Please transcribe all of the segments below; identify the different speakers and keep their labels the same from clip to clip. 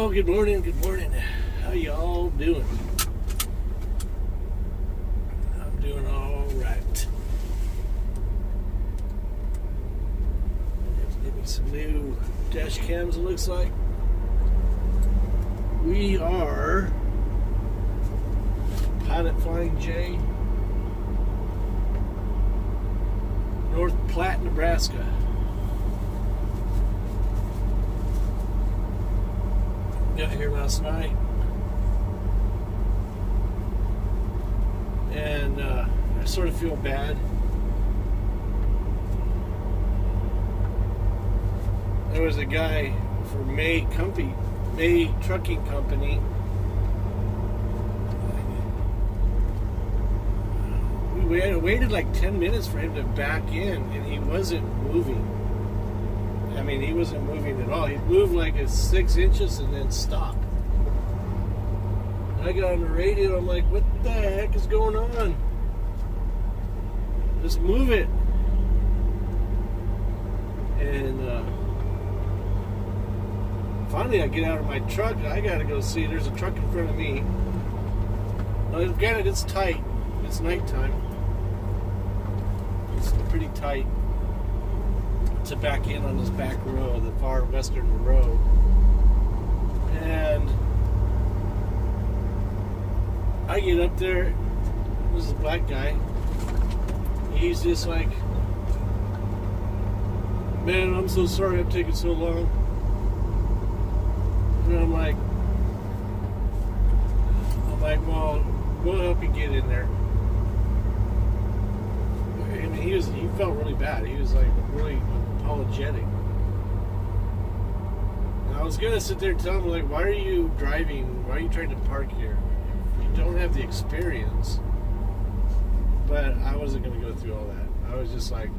Speaker 1: Oh, good morning, good morning. How y'all doing? I'm doing all right. Give me some new dash cams, it looks like. We are Pilot Flying J, North Platte, Nebraska. Got here last night, and I sort of feel bad. There was a guy for May Trucking Company. We waited like 10 minutes for him to back in, and he wasn't moving. I mean, he wasn't moving at all. He'd move like 6 inches and then stop. I got on the radio, I'm like, what the heck is going on? Just move it. And finally I get out of my truck, and I gotta go see, there's a truck in front of me. Now, granted, it's tight. It's nighttime. It's pretty tight to back in on this back row, the far western row. And I get up there, this is a black guy. He's just like, man, I'm so sorry I'm taking so long. And I'm like, well, we'll help you get in there. I mean, he felt really bad. He was like really apologetic. And I was gonna sit there and tell him, like, why are you driving? Why are you trying to park here? You don't have the experience. But I wasn't gonna go through all that. I was just like,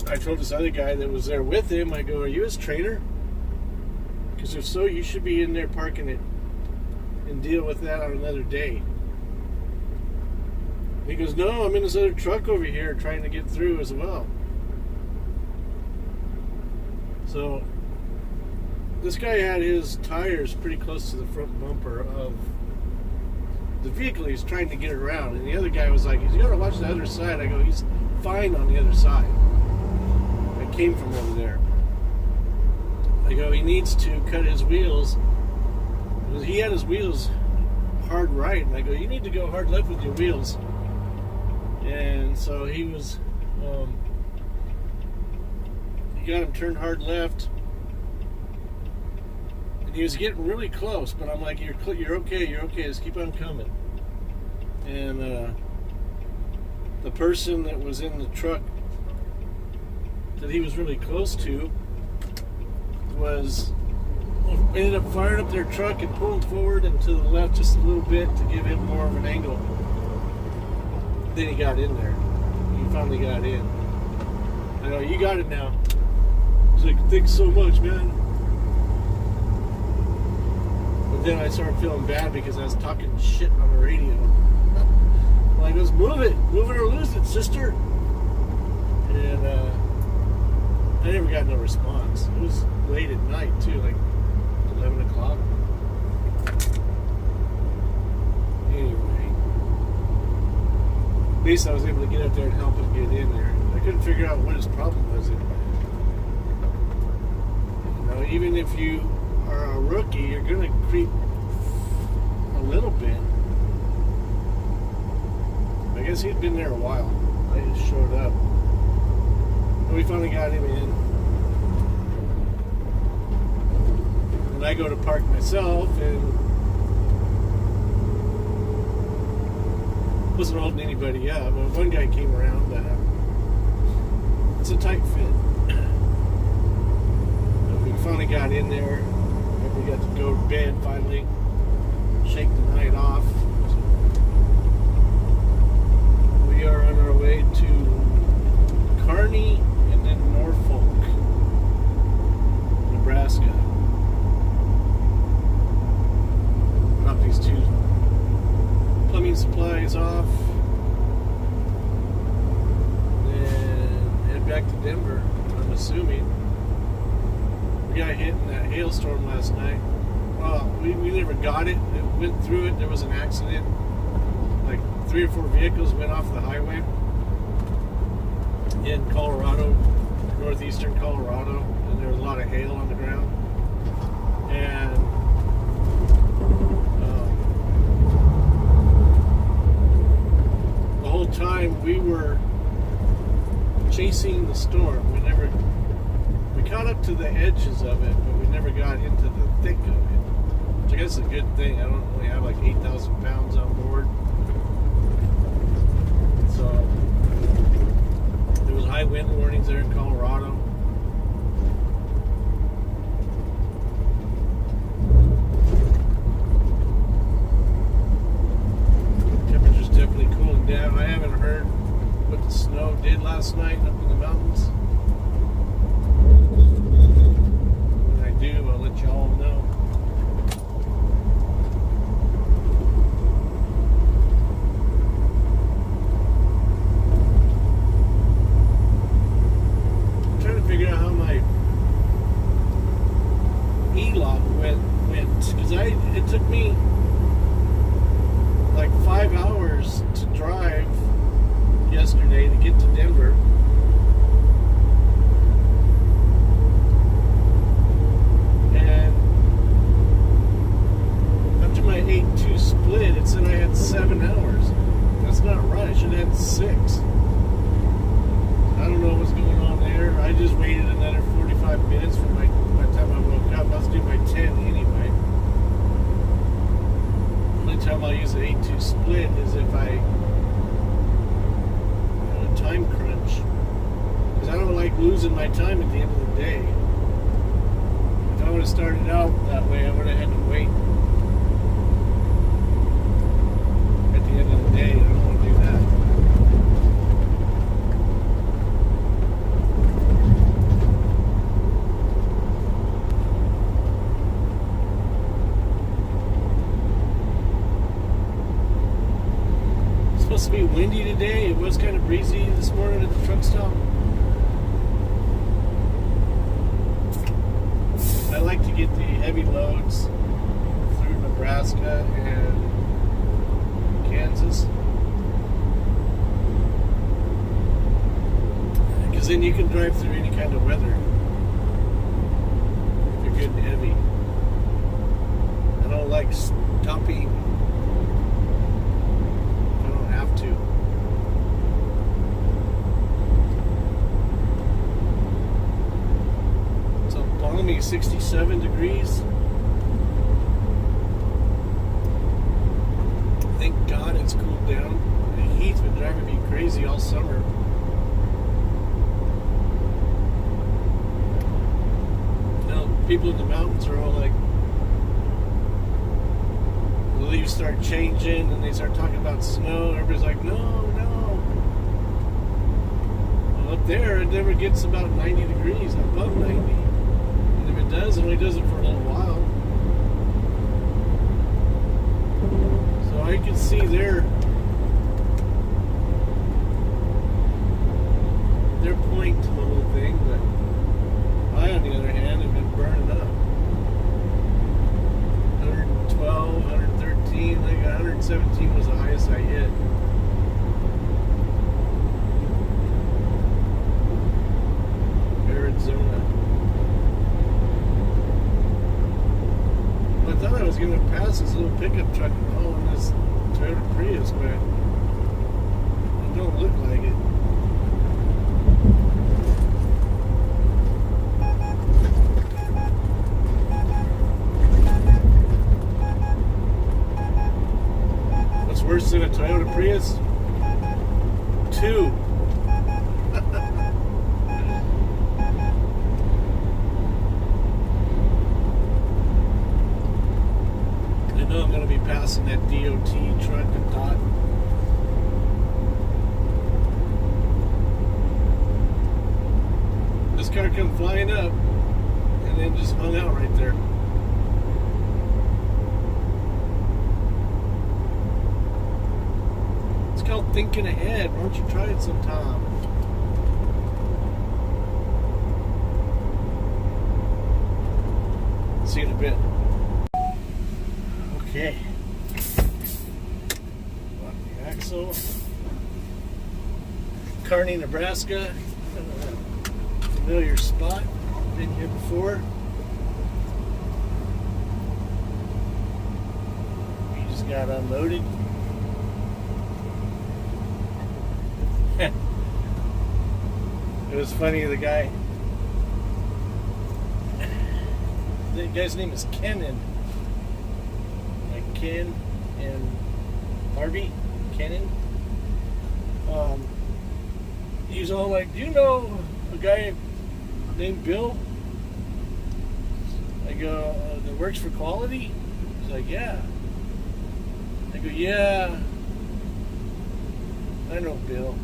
Speaker 1: I told this other guy that was there with him, I go, are you his trainer? Because if so, you should be in there parking it and deal with that on another day. He goes, no, I'm in this other truck over here trying to get through as well. So this guy had his tires pretty close to the front bumper of the vehicle he's trying to get around. And the other guy was like, you gotta watch the other side. I go, he's fine on the other side. I came from over there. I go, he needs to cut his wheels. He had his wheels hard right. And I go, you need to go hard left with your wheels. And so he was, he got him turned hard left, and he was getting really close, but I'm like, you're okay, just keep on coming. And the person that was in the truck that he was really close to ended up firing up their truck and pulling forward and to the left just a little bit to give him more of an angle. Then he got in there. He finally got in. I know, you got it now. He's like, thanks so much, man. But then I started feeling bad because I was talking shit on the radio. I'm like, let's move it or lose it, sister. And I never got no response. It was late at night too, like 11 o'clock. Anyway. At least I was able to get up there and help him get in there. I couldn't figure out what his problem was. You know, even if you are a rookie, you're going to creep a little bit. I guess he'd been there a while. I just showed up. And we finally got him in. And I go to park myself, and wasn't holding anybody up, but one guy came around. It's a tight fit. We finally got in there. We got to go to bed finally, shake the night off. We are on our way to Kearney and then Norfolk, Nebraska. Drop these two plumbing supplies off and head back to Denver, I'm assuming. We got hit in that hailstorm last night. We never got it. It went through it. There was an accident. Like 3 or 4 vehicles went off the highway in Colorado, northeastern Colorado, and there was a lot of hail on the ground. And the whole time we were chasing the storm. We caught up to the edges of it, but we never got into the thick of it, which I guess is a good thing. I don't only have like 8,000 pounds on board. So there was high wind warnings there in Colorado. Temperature's definitely cooling down. I haven't heard what the snow did last night up in the mountains. When I do, I'll let you all know. I'm trying to figure out how my e-lock went because it took me like 5 hours to drive yesterday to get to Denver. And after my 8-2 split, it said I had 7 hours. That's not right. I should have had 6. I don't know what's going on there. I just waited another 45 minutes from by the time I woke up. I was doing my 10 anyway. The only time I'll use an 8-2 split is if I time crunch, because I don't like losing my time at the end of the day. If I would have started out that way, I would have had to wait at the end of the day. I don't want to do that. It's supposed to be windy today. It was kind of breezy this morning at the truck stop. I like to get the heavy loads through Nebraska and Kansas, because then you can drive through any kind of weather if you're good and heavy. I don't like stopping. I don't have to. Balmy 67 degrees. Thank God it's cooled down. The heat's been driving me crazy all summer. Now, people in the mountains are all like, the leaves start changing and they start talking about snow. Everybody's like, no. Well, up there, it never gets about 90 degrees, above 90. If it does, it only does it for a little while. So I can see their point to the whole thing, but I, on the other hand, have been burning up. 112, 113, I got 117 was the highest I hit. Arizona. I thought I was going to pass this little pickup truck in this Toyota Prius, but it don't look like it. What's worse than a Toyota Prius? 2. I'm going to be passing that DOT truck and dot. This car come flying up and then just hung out right there. It's called thinking ahead. Why don't you try it sometime? Kearney, Nebraska. Familiar spot. Been here before. We just got unloaded. It was funny, the guy's name is Kenan. Like Ken and Harvey. Kenan. He's all like, do you know a guy named Bill? I go, that works for quality? He's like, yeah. I go, yeah, I know Bill.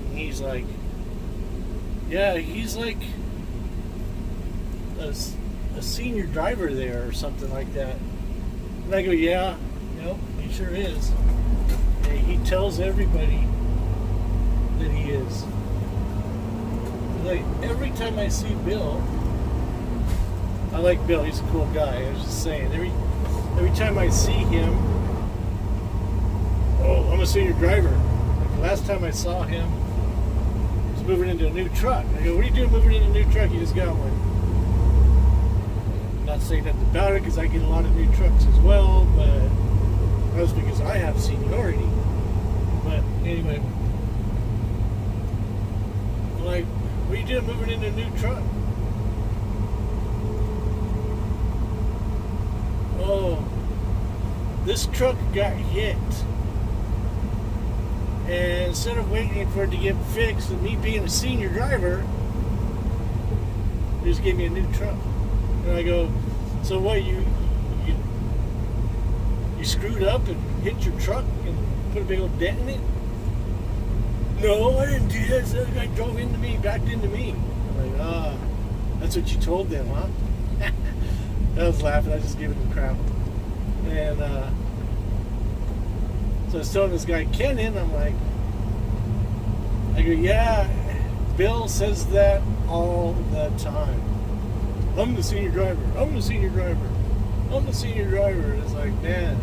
Speaker 1: And he's like, yeah, he's like a senior driver there or something like that. And I go, yeah, nope, he sure is. And he tells everybody that he is. Like, every time I see Bill, I like Bill, he's a cool guy. I was just saying, every time I see him, oh, I'm a senior driver. Like the last time I saw him, he was moving into a new truck. I go, what are you doing moving into a new truck? You just got one. I'm not saying nothing about it because I get a lot of new trucks as well, but that's because I have seniority. But anyway, like, what are you doing moving into a new truck? Oh, this truck got hit. And instead of waiting for it to get fixed and me being a senior driver, they just gave me a new truck. And I go, so what, you screwed up and hit your truck and put a big old dent in it? No, I didn't do that. The guy drove into me, backed into me. I'm like, that's what you told them, huh? I was laughing. I was just giving him crap. And so I was telling this guy, Kenan, I'm like, I go, yeah, Bill says that all the time. I'm the senior driver. I'm the senior driver. I'm the senior driver. And it's like, man,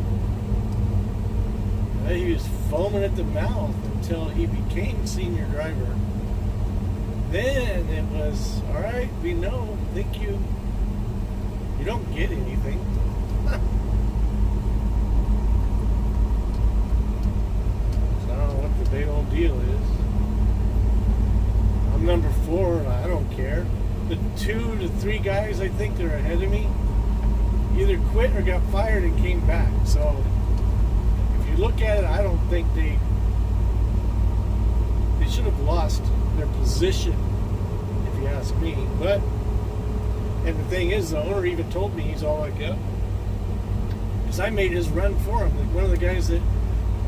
Speaker 1: he was foaming at the mouth until he became senior driver. Then it was, all right, we know, thank you. You don't get anything. So I don't know what the big old deal is. I'm number 4, and I don't care. The 2 to 3 guys I think that are ahead of me either quit or got fired and came back. So if you look at it, I don't think they should have lost their position, if you ask me. But, and the thing is, the owner even told me, he's all like, yeah, because I made his run for him. Like one of the guys that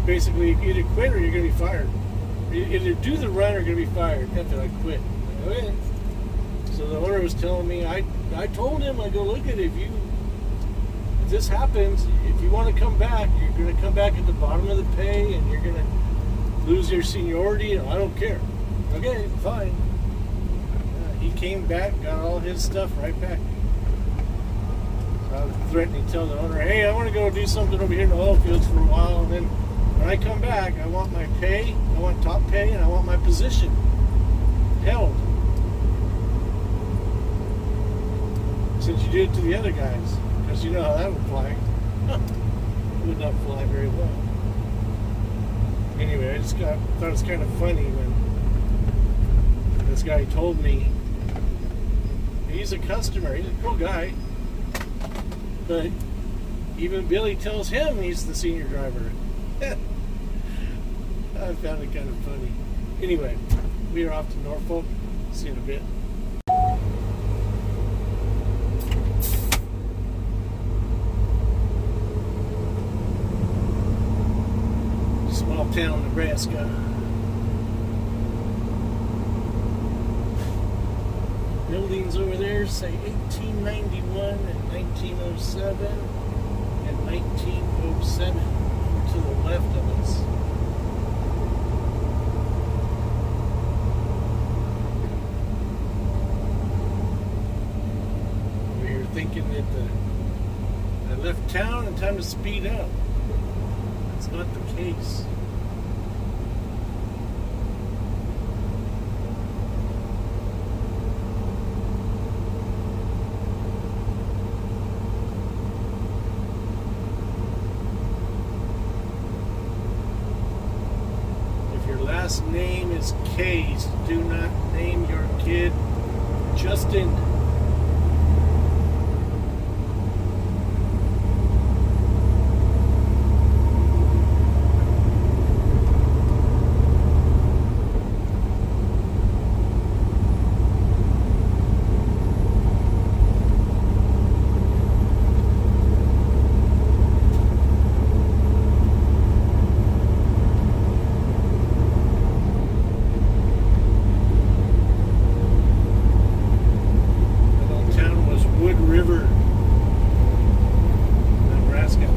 Speaker 1: basically either quit or you're going to be fired. Either do the run or you're going to be fired. After I quit. Okay. So the owner was telling me, I told him, I go, look at it, if this happens, if you want to come back, you're going to come back at the bottom of the pay and you're going to lose your seniority, and I don't care. Okay, fine. He came back, got all his stuff right back. So I was threatening to tell the owner, hey, I want to go do something over here in the oil fields for a while, and then when I come back, I want my pay, I want top pay, and I want my position held. Since you did it to the other guys, because you know how that would fly. It would not fly very well. Anyway, I just thought it was kind of funny when this guy told me he's a customer, he's a cool guy, but even Billy tells him he's the senior driver. I found it kind of funny. Anyway, we are off to Norfolk. See you in a bit. Small town, Nebraska. Buildings over there say 1891 and 1907 and 1907 to the left of us. We were thinking that I left town and time to speed up. That's not the case. case, do not name your kid Justin. Nebraska.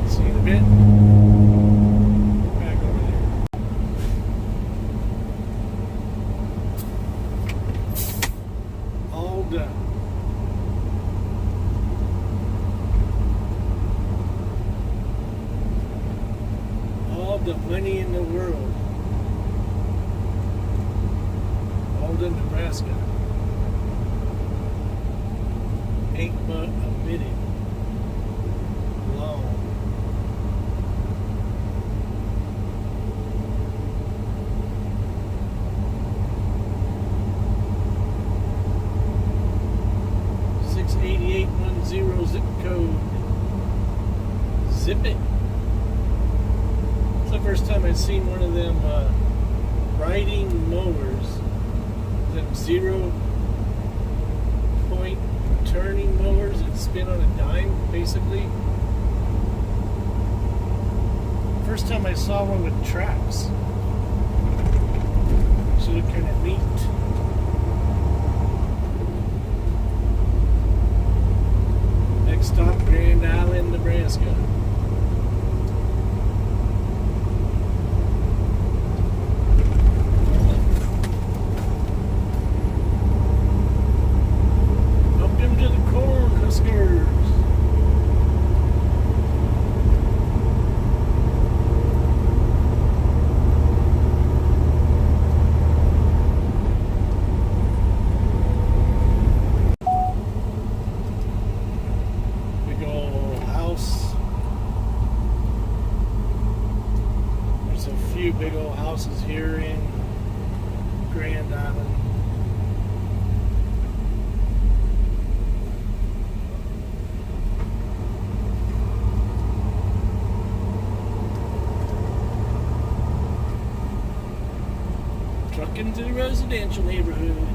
Speaker 1: See you in a bit. Back over there. All done. All the money in the world. All done, Nebraska. Ain't but a minute long. .68810 zip code. Zip it. It's the first time I've seen one of them riding mowers. Them 0 point turning mowers that spin on a dime, basically. First time I saw one with tracks. So it looked kind of neat. Next stop, Grand Island, Nebraska. Big old houses here in Grand Island. Trucking to the residential neighborhood.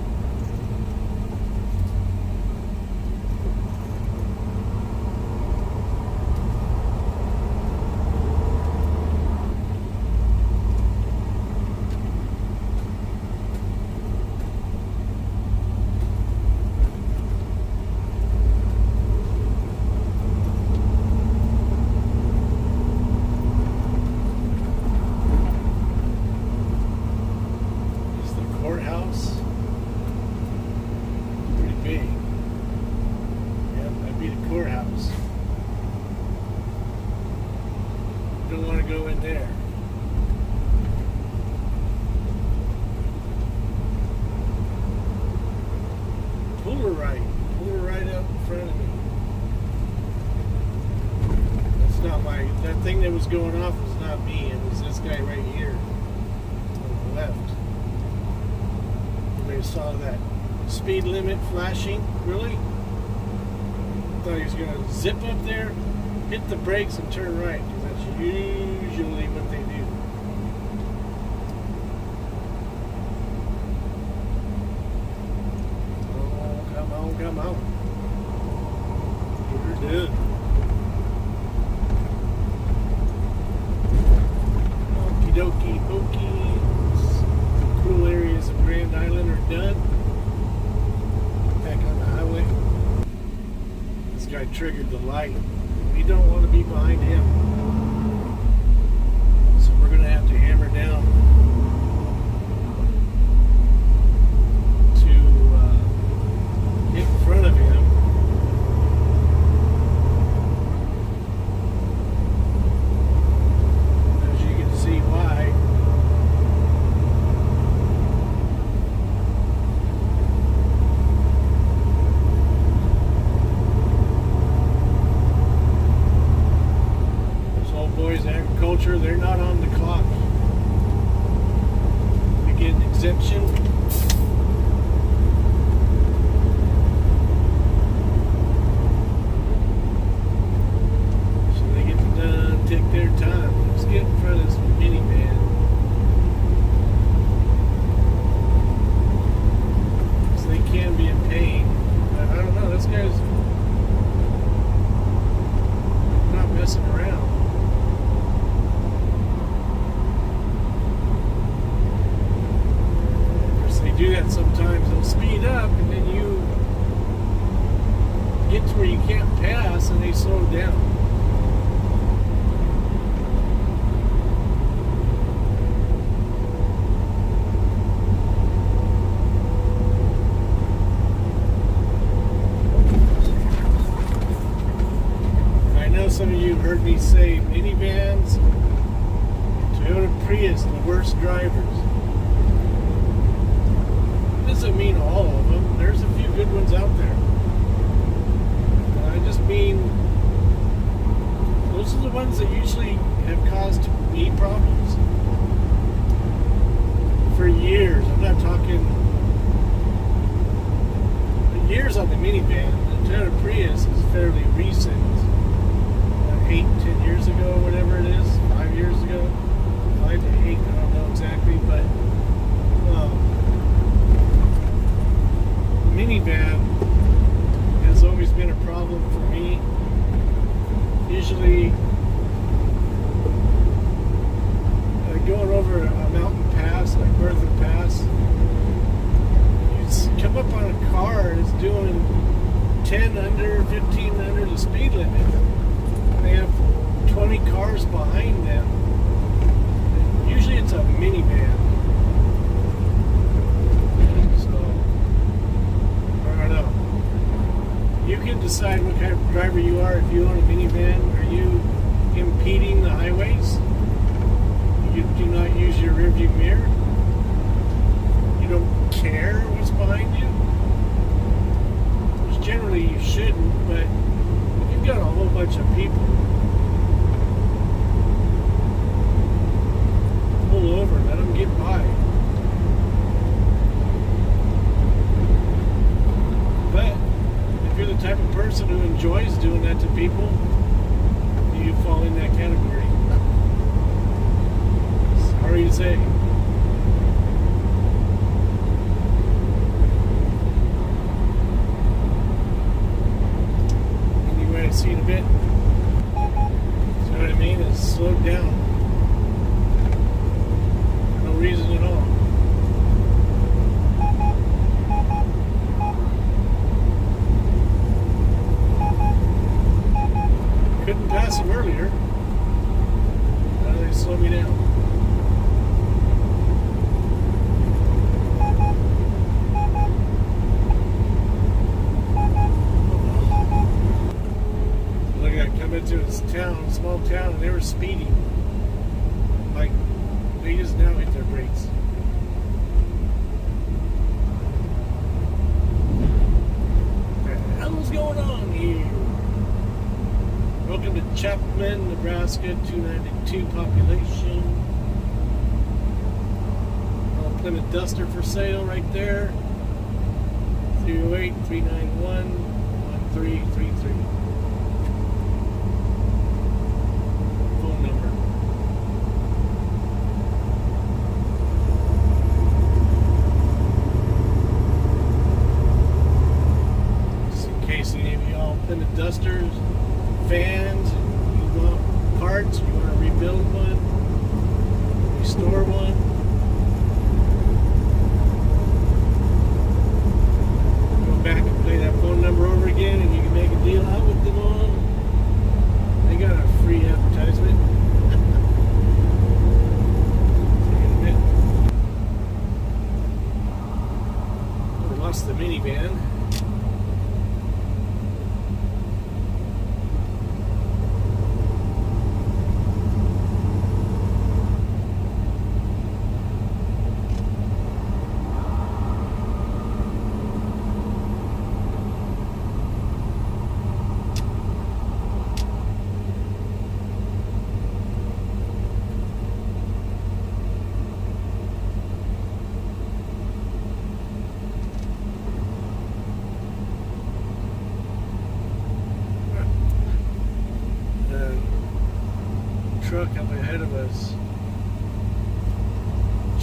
Speaker 1: Don't want to go in there. Pull her right up in front of me. That's not that thing that was going off was not me, it was this guy right here on the left. Everybody saw that speed limit flashing, really? Thought he was going to zip up there, hit the brakes and turn right, because that's usually what they do. Oh, come on, come on. You're done. Okie dokie pokies. Cool areas of Grand Island are done. Back on the highway. This guy triggered the light. We don't want to be behind him. So we're going to have to hammer down to get in front of him. As you can see why. exemption. So they get to take their time. Let's get in front of this minivan. So they can be in pain. I don't know, this guy's not messing around. Do that sometimes. They'll speed up and then you get to where you can't pass and they slow down. I know some of you heard me say minivans, Toyota Prius, the worst drivers. Doesn't mean all of them. There's a few good ones out there. I just mean those are the ones that usually have caused me problems for years. I'm not talking years on the minivan. The Toyota Prius is fairly recent. 8-10 years ago, whatever it is, 5 years ago, 5 to 8. I don't know exactly, but. Minivan has always been a problem for me. Usually going over a mountain pass like Bertha Pass, you come up on a car that's doing 10 under, 15 under the speed limit, and they have 20 cars behind them. Usually it's a minivan. You can decide what kind of driver you are. If you own a minivan, are you impeding the highways? You do not use your rearview mirror? You don't care what's behind you? Which generally you shouldn't, but you've got a whole bunch of people. Pull over, let them get by. But you're the type of person who enjoys doing that to people, you fall in that category. Sorry to say. Anyway, I've seen a bit. See what I mean? It's slowed down. For no reason at all. Couldn't pass them earlier. Now they slow me down. Look, I come into this town, small town, and they were speeding. Like, they just now hit their brakes. What the hell's going on here? Welcome to Chapman, Nebraska, 292 population. Plymouth Duster for sale right there. 308-391-1333. Phone number. Just in case any of y'all Plymouth Dusters, fans, you want parts, you want to rebuild one, restore one. Go back and play that phone number over again and you can make a deal out with them all. They got a free advertisement. We lost the minivan.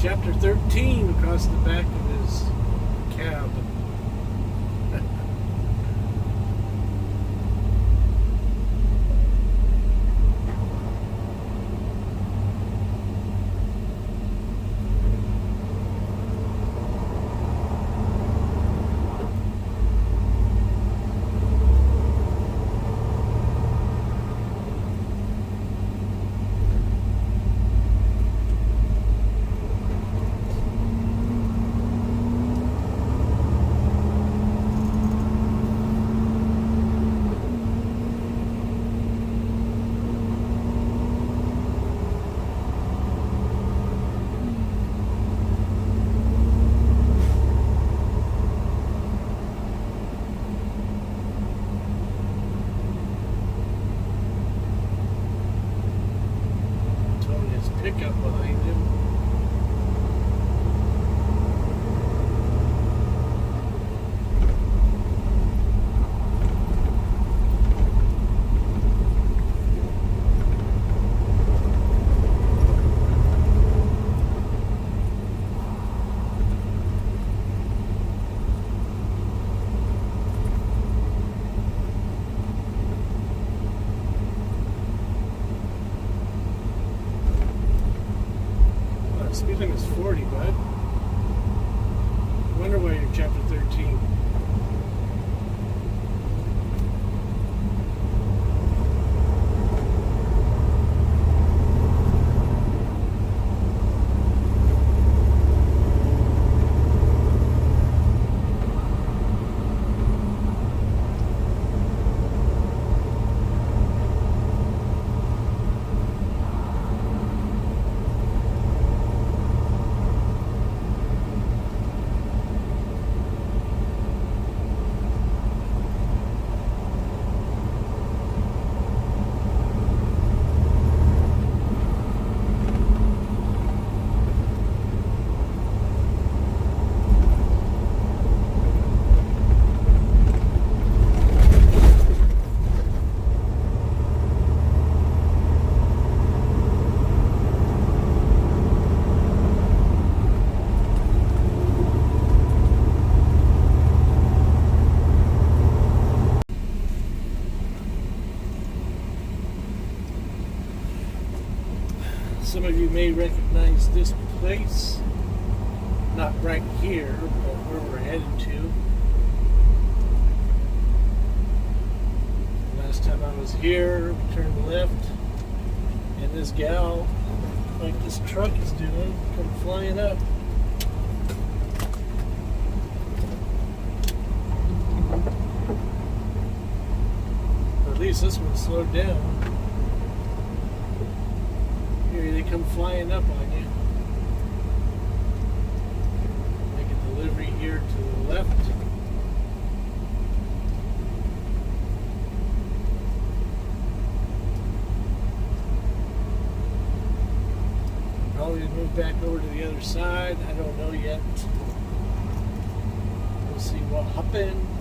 Speaker 1: Chapter 13 across the back of his cab. Pickup behind him. Speed limit is 40, bud. Wonder why you're chapter 13. Some of you may recognize this place, not right here, but where we're headed to. Last time I was here, we turned left, and this gal, like this truck is doing, come flying up. Or at least this one slowed down. Here they come flying up on you. Make a delivery here to the left. Probably move back over to the other side. I don't know yet. We'll see what happens.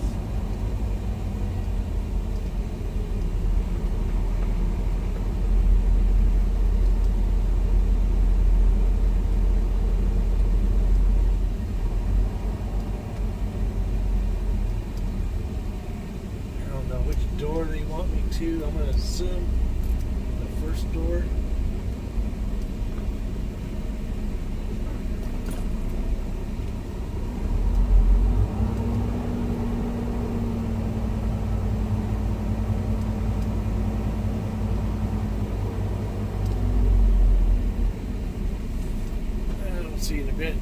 Speaker 1: Door they want me to. I'm going to assume the first door. I'll see you in a bit.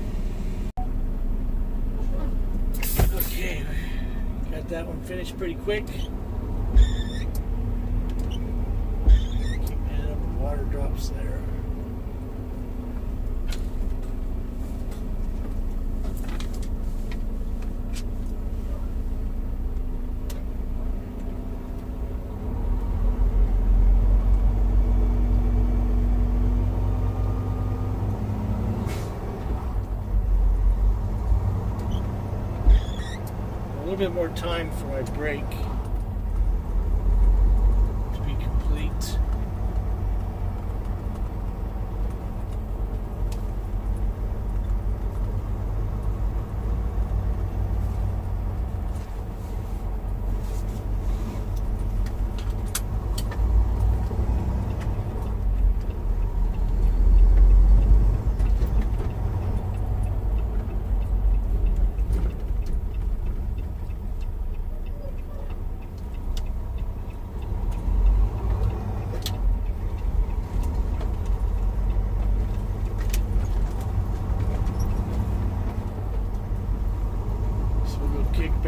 Speaker 1: Okay, got that one finished pretty quick. Water drops there. A little bit more time for my break to be complete.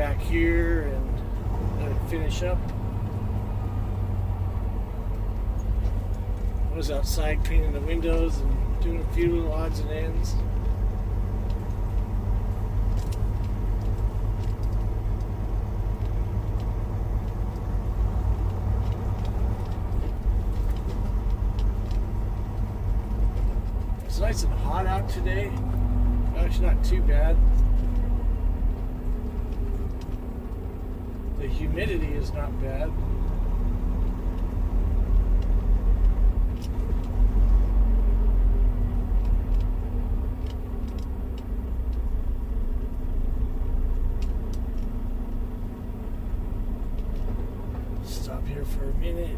Speaker 1: back here and let it finish up. I was outside cleaning the windows and doing a few little odds and ends. It's nice and hot out today. Actually, not too bad. The humidity is not bad. Stop here for a minute.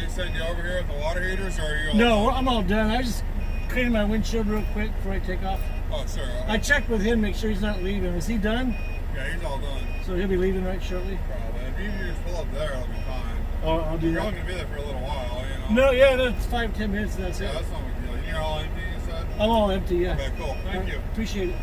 Speaker 2: Send you over here with the water heaters, or are you all
Speaker 1: No,
Speaker 2: done?
Speaker 1: I'm all done. I just cleaning my windshield real quick before I take off.
Speaker 2: Oh, sure.
Speaker 1: I checked with him, make sure he's not leaving. Is he done?
Speaker 2: Yeah, he's all done.
Speaker 1: So he'll be leaving right shortly?
Speaker 2: Probably. If you just pull up there, it'll be fine.
Speaker 1: Oh, I'll do
Speaker 2: You're
Speaker 1: that.
Speaker 2: only going to be there for a little while, you know?
Speaker 1: No, yeah, that's 5-10 minutes and that's
Speaker 2: Yeah,
Speaker 1: it.
Speaker 2: that's not a big deal. You're all empty, you said?
Speaker 1: I'm all empty, yeah.
Speaker 2: Okay, cool. Thank you.
Speaker 1: Appreciate it.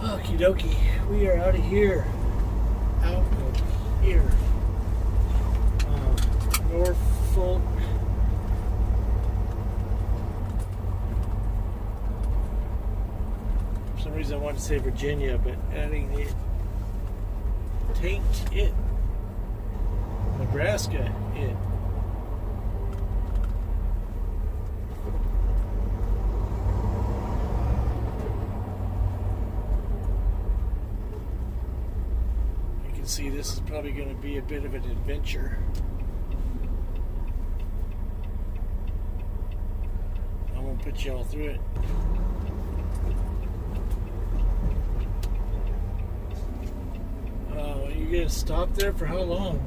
Speaker 1: Okie dokie, we are out of here. Out of here. Norfolk. For some reason I wanted to say Virginia, but adding it. Taint it. Nebraska it. can see, this is probably going to be a bit of an adventure. I won't put you all through it. You going to stop there for how long?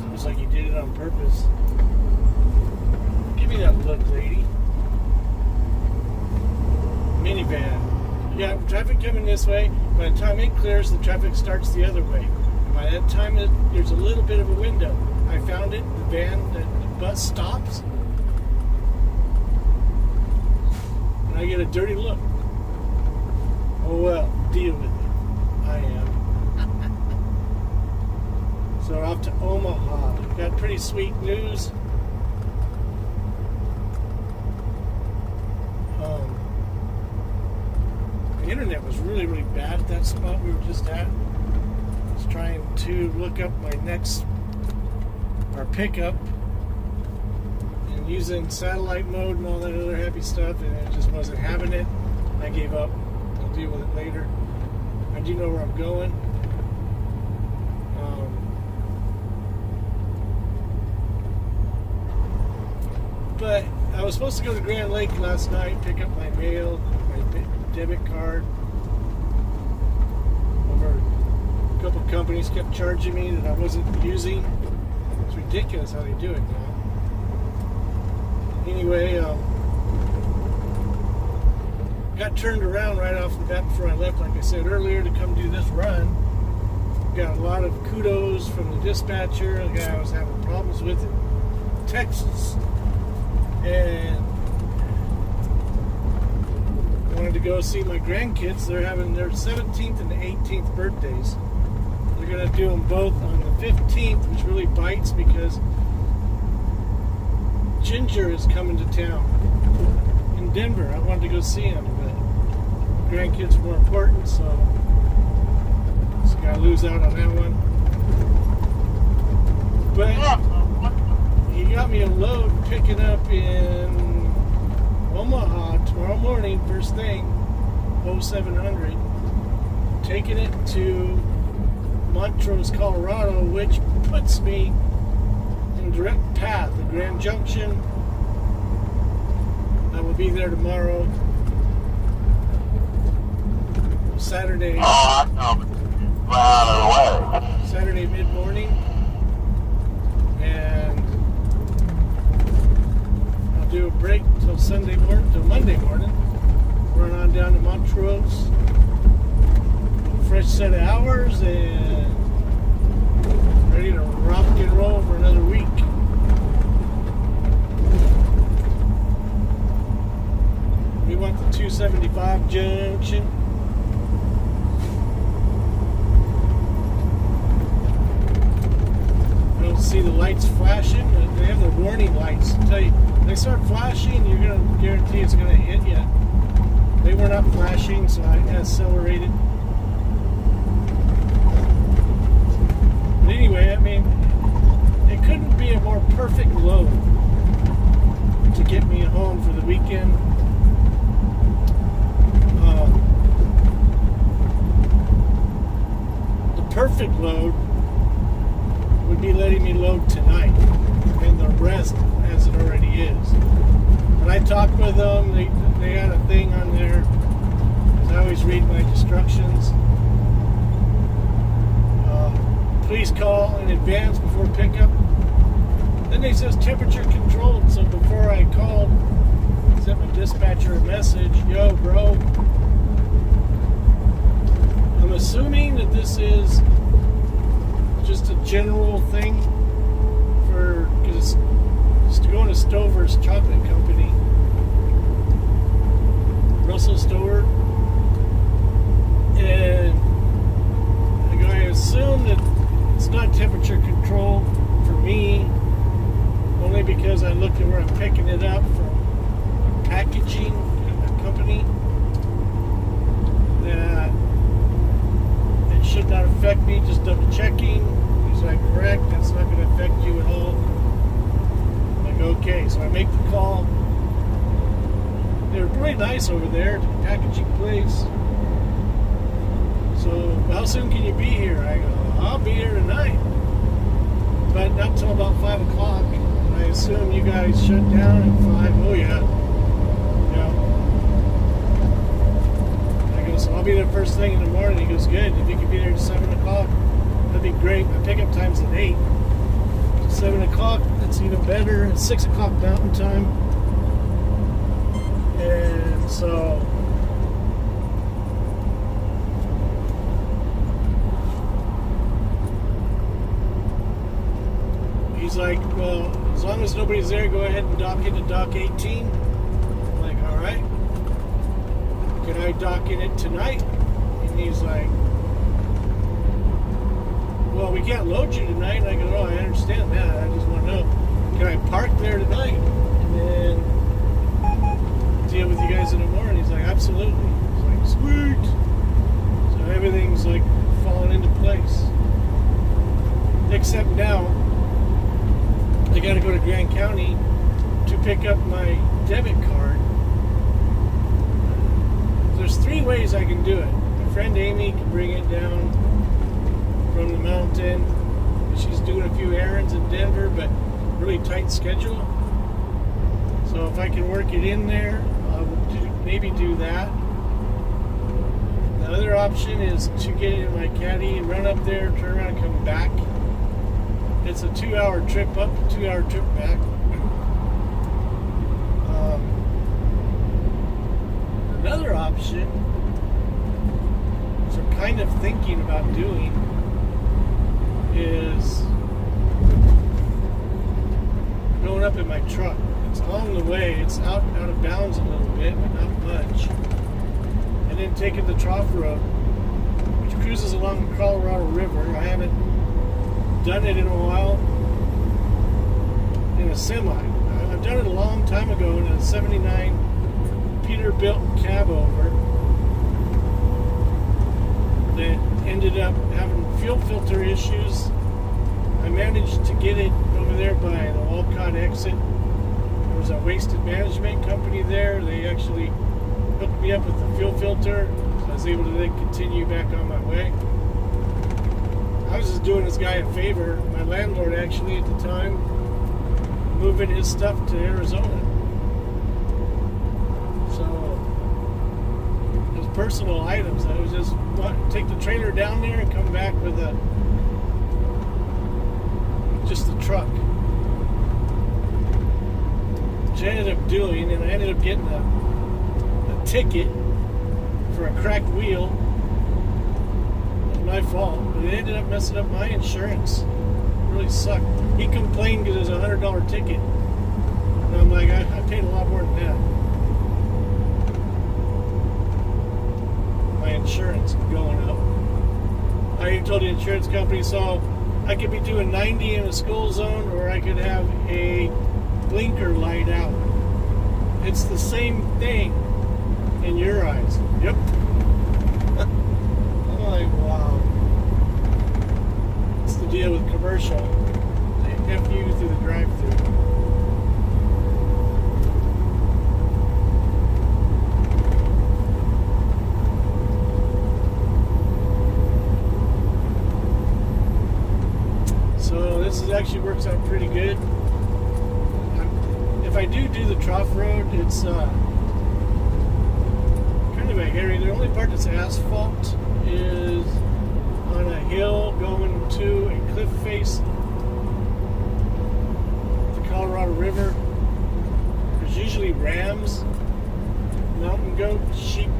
Speaker 1: Looks like you did it on purpose. Give me that look, lady. Minivan. You got traffic coming this way. By the time it clears, the traffic starts the other way. By that time, there's a little bit of a window. I found it. The van, the bus stops. And I get a dirty look. Oh well, deal with it. I am. So we're off to Omaha. Got pretty sweet news. The internet was really, really bad at that spot we were just at. I was trying to look up our pickup, and using satellite mode and all that other happy stuff, and it just wasn't having it. I gave up. I'll deal with it later. I do know where I'm going. But I was supposed to go to Grand Lake last night, pick up my mail, my debit card. Over a couple of companies kept charging me that I wasn't using. It's ridiculous how they do it now. Anyway, got turned around right off the bat before I left, like I said earlier, to come do this run. Got a lot of kudos from the dispatcher, the guy I was having problems with in Texas. And I wanted to go see my grandkids. They're having their 17th and 18th birthdays. They're going to do them both on the 15th, which really bites because Ginger is coming to town in Denver. I wanted to go see him, but grandkids are more important, so just got to lose out on that one. But he got me a load picking up in Omaha tomorrow morning, first thing, 0700, taking it to Montrose, Colorado, which puts me in direct path of Grand Junction. I will be there tomorrow, Saturday. Saturday mid-morning, and I'll do a break till Monday morning. Run on down to Montrose, a fresh set of hours, and ready to rock and roll for another week. We went to 275 Junction. I don't see the lights flashing. They have the warning lights to tell you when they start flashing, you're going to guarantee it's going to hit you. They were not flashing, so I accelerated. But anyway, I mean, it couldn't be a more perfect load to get me home for the weekend. The perfect load would be letting me load tonight, and the rest as it already is. When I talked with them, they had a thing on there, because I always read my instructions. Please call in advance before pickup. Then they says temperature controlled, so before I called, I sent my dispatcher a message, yo bro, I'm assuming that this is just a general thing for, because it's going to Stover's Chocolate Company, Russell Stover, and I assume that it's not temperature controlled for me, only because I looked at where I'm picking it up from packaging company, that it should not affect me. Just double checking. He's like, correct, that's not going to affect you at all. I'm like, okay, so I make the call. they're really nice over there, packaging place. So, how soon can you be here? I go, I'll be here tonight, but not till about 5 o'clock. I assume you guys shut down at 5. Oh yeah. I go, so I'll be there first thing in the morning. He goes, good. If you could be there at 7 o'clock, that'd be great. My pickup time's at 8. 7 o'clock, that's even better. It's 6 o'clock mountain time. And so he's like, well, as long as nobody's there, go ahead and dock into dock 18. I'm like, all right. Can I dock in it tonight? And he's like, well, we can't load you tonight. And I go, oh, I understand that. I just want to know, can I park there tonight and then deal with you guys in the morning? He's like, absolutely. He's like, sweet. So everything's like falling into place. Except now, I got to go to Grand County to pick up my debit card. There's 3 ways I can do it. My friend Amy can bring it down from the mountain. She's doing a few errands in Denver, but really tight schedule. So if I can work it in there, I will maybe do that. The other option is to get in my caddy, run up there, turn around, and come back. It's a 2-hour trip up, 2-hour trip back. Another option, which I'm kind of thinking about doing, is going up in my truck. It's along the way. It's out of bounds a little bit, but not much. And then taking the trough road, which cruises along the Colorado River. I haven't done it in a while in a semi. I've done it a long time ago in a 79 Peterbilt cab over that ended up having fuel filter issues. I managed to get it over there by the Walcott exit. There was a wasted management company there. They actually hooked me up with the fuel filter, so I was able to then continue back on my way. I was just doing this guy a favor. My landlord actually at the time moving his stuff to Arizona. So those personal items, I was just take the trailer down there and come back with just the truck. Which I ended up doing, and I ended up getting a ticket for a cracked wheel. My fault, but it ended up messing up my insurance. It really sucked. He complained because it was a $100 ticket, and I'm like, I paid a lot more than that. My insurance going up. I even told the insurance company, so I could be doing 90 in a school zone, or I could have a blinker light out. It's the same thing in your eyes. Yep. I'm like, wow. It's the deal with commercial. They F you through the drive-thru. So this actually works out pretty good. If I do the trough road, it's kind of a hairy. The only part that's asphalt is on a hill going to a cliff face, the Colorado River. There's usually rams, mountain goats, sheep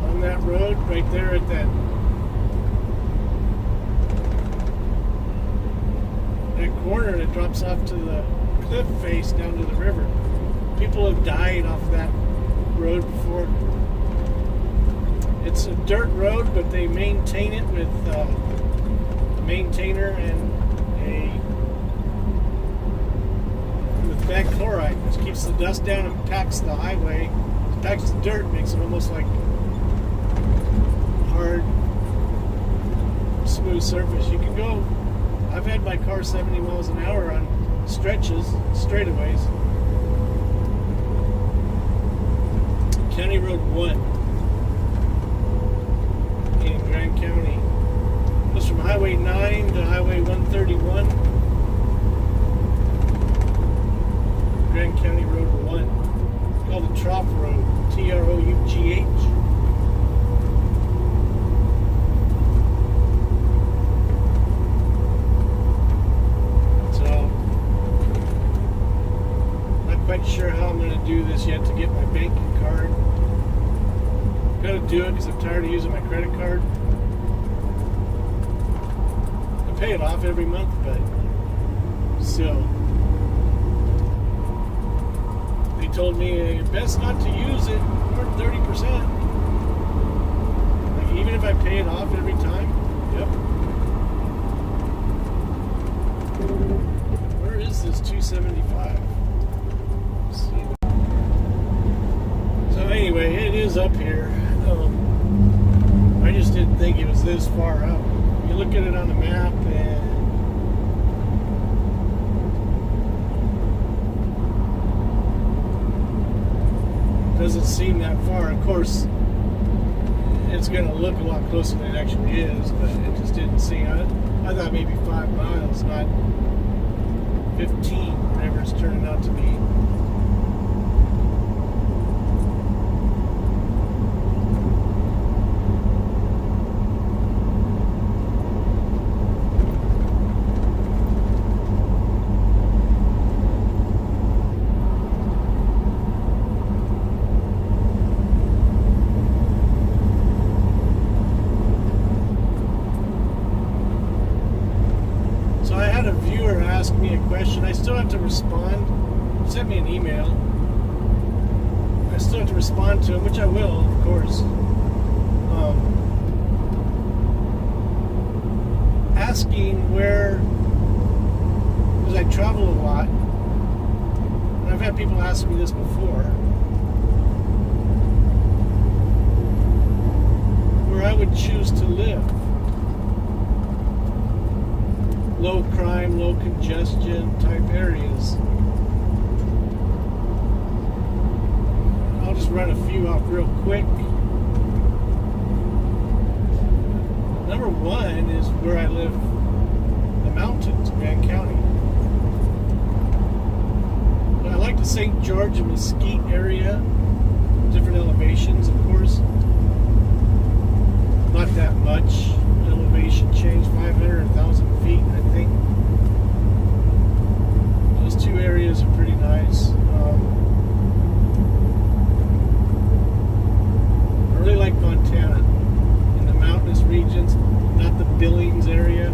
Speaker 1: on that road right there at that corner that drops off to the cliff face down to the river. People have died off that road before. It's a dirt road, but they maintain it with a maintainer and with chloride, which keeps the dust down and packs the highway. It packs the dirt, makes it almost like hard, smooth surface. You can go. I've had my car 70 miles an hour on stretches, straightaways. County Road 1 in Grand County. It goes from Highway 9 to Highway 131. Grand County Road 1. It's called the Trough Road. Trough. So, not quite sure how I'm going to do this yet to get my banking card. Gotta do it because I'm tired of using my credit card. I pay it off every month, but still. They told me best not to use it more than 30%. Like even if I pay it off every time. Yep. Where is this 275? Let's see. So anyway, it is up here. I just didn't think it was this far out. You look at it on the map and it doesn't seem that far. Of course, it's going to look a lot closer than it actually is, but it just didn't seem. I thought maybe 5 miles, not 15, whatever it's turning out to be. Ask me a question. I still have to respond. He sent me an email. I still have to respond to him, which I will, of course. Asking where, because I travel a lot, and I've had people ask me this before, where I would choose to live. Low crime, low congestion type areas. I'll just run a few off real quick. Number one is where I live, the mountains, Grand County. I like the St. George and Mesquite area, different elevations, of course. Not that much elevation change, 500 or 1,000 feet, I think. Those two areas are pretty nice. I really like Montana in the mountainous regions, not the Billings area.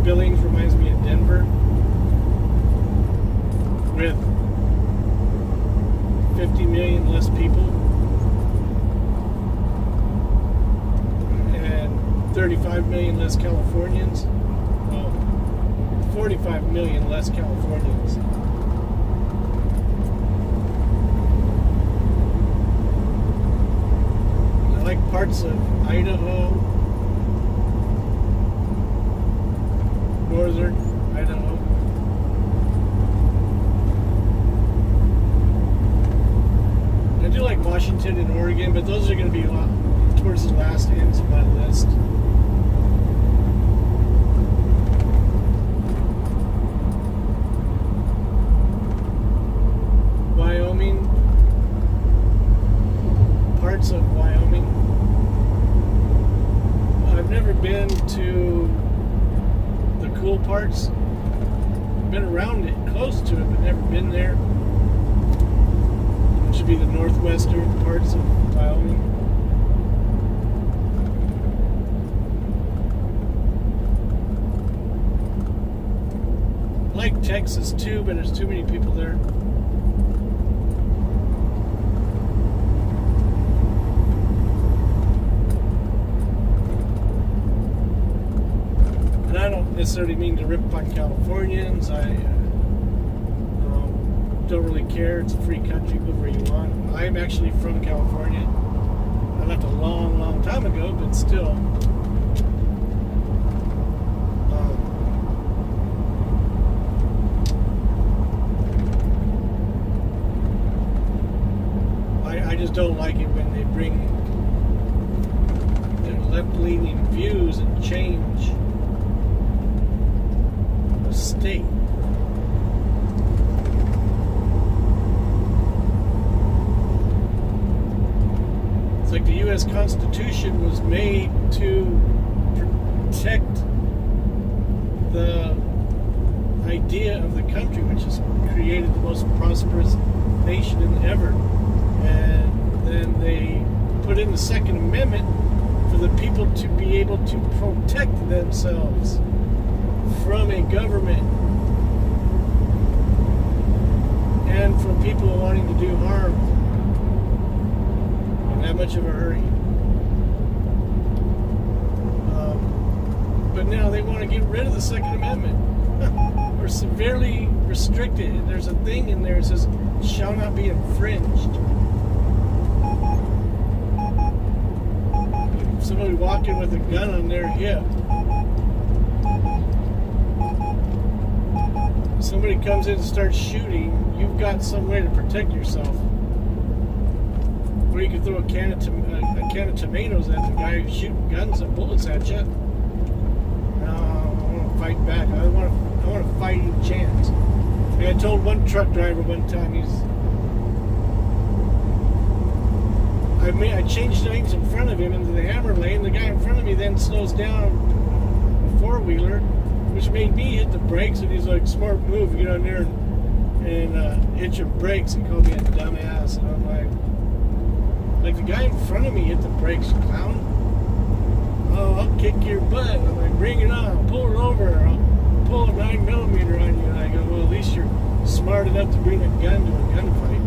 Speaker 1: Billings reminds me of Denver, with 50 million less people. 35 million less Californians. Well, 45 million less Californians. I like parts of Idaho, northern Idaho. I do like Washington and Oregon, but those are going to be a lot towards the last ends of my list. Wyoming, parts of Wyoming. I've never been to the cool parts. Been around it, close to it, but never been there. It should be the northwestern parts of Wyoming. I like Texas too, but there's too many people there. And I don't necessarily mean to rip on Californians. I don't really care. It's a free country. Go where you want. I'm actually from California. I left a long, long time ago, but still. I just don't like it when they bring their left-leaning views and change the state. It's like the U.S. Constitution was made to protect the idea of the country, which has created the most prosperous nation in ever. And then they put in the Second Amendment for the people to be able to protect themselves from a government and from people wanting to do harm in that much of a hurry. But now they want to get rid of the Second Amendment. Or severely restricted. There's a thing in there that says shall not be infringed. Somebody walking with a gun on their hip. Somebody comes in and starts shooting, you've got some way to protect yourself. Or you can throw a can of tomatoes at the guy who's shooting guns and bullets at you. No, I want to fight back. I want a fighting chance. Like I told one truck driver one time, I changed lanes in front of him into the hammer lane. The guy in front of me then slows down a four-wheeler, which made me hit the brakes, and he's like, smart move, get on there and hit your brakes. He called me a dumbass, and I'm like the guy in front of me hit the brakes, you clown. Oh, I'll kick your butt. I'm like, bring it on, pull it over, I'll pull a 9mm on you. And I go, well, at least you're smart enough to bring a gun to a gunfight.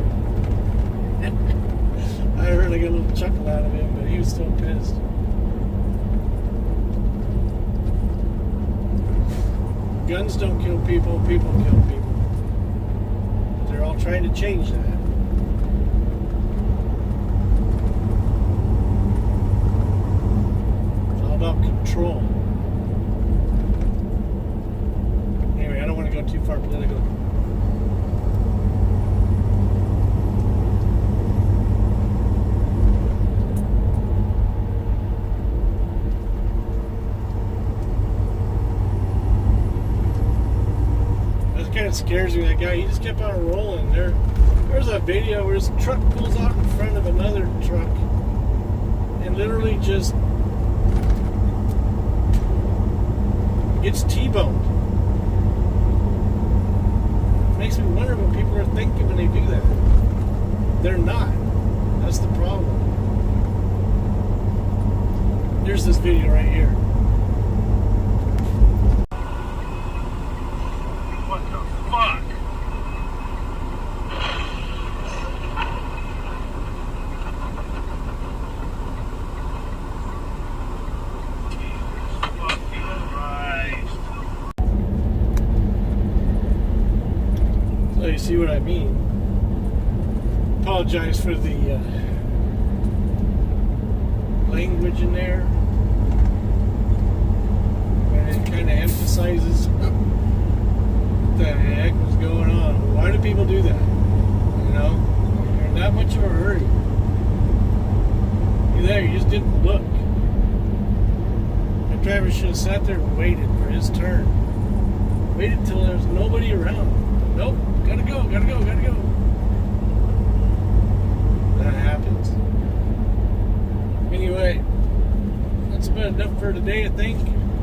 Speaker 1: I heard like a little chuckle out of him, but he was still pissed. Guns don't kill people, people kill people. They're all trying to change that. It's all about control. Anyway, I don't want to go too far political. Kind of scares me, that guy. He just kept on rolling. There's a video where his truck pulls out in front of another truck and literally just gets T-boned. It makes me wonder what people are thinking when they do that. They're not. That's the problem. Here's this video right here. You see what I mean? Apologize for the language in there, and it kind of emphasizes what the heck was going on. Why do people do that? You know, you're in that much of a hurry. You're there, you just didn't look. The driver should have sat there and waited for his turn. Waited till there was nobody around. Nope. Gotta go. That happens. Anyway, that's about enough for today, I think.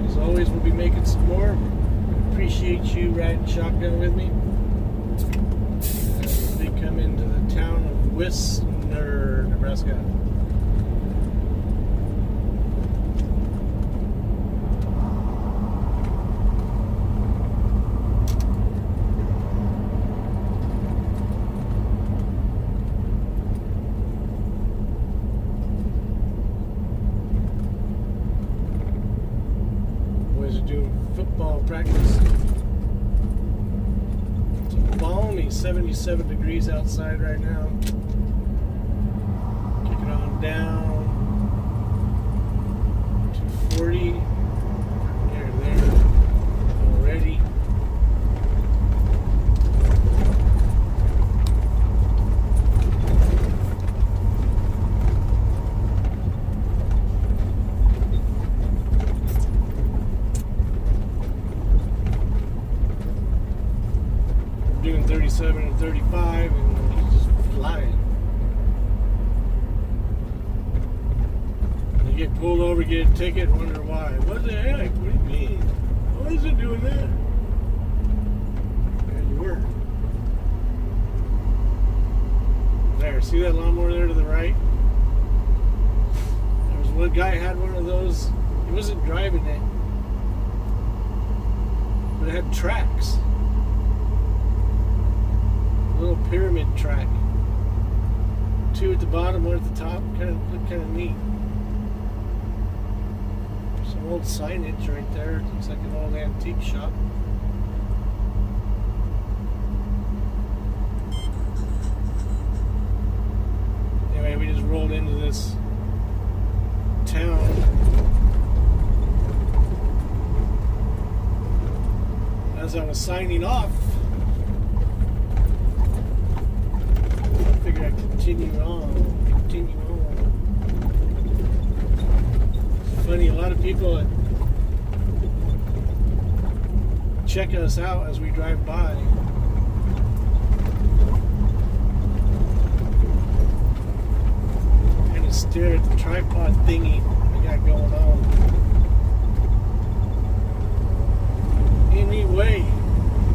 Speaker 1: As always, we'll be making some more. Appreciate you riding shotgun with me. As we come into the town of Whistler, Nebraska. Doing football practice. It's a balmy 77 degrees outside right now. Kicking on down to 40. There already. doing 37 and 35, and he's just flying. You get pulled over, get a ticket, wonder why. What the heck? What do you mean? Why is it doing that? Yeah, you were. There, see that lawnmower there to the right? There was one guy had one of those. He wasn't driving it, but it had tracks. A little pyramid track. 2 at the bottom, 1 at the top. Looked kind of neat. Some old signage right there. Looks like an old antique shop. Anyway, we just rolled into this town. As I was signing off, I figured I'd continue on. It's funny, a lot of people that check us out as we drive by. Kind of stare at the tripod thingy I got going on. Anyway,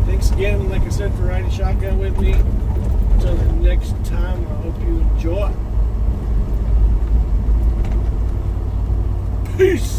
Speaker 1: thanks again, like I said, for riding shotgun with me. Until the next time, I hope you enjoy. Peace!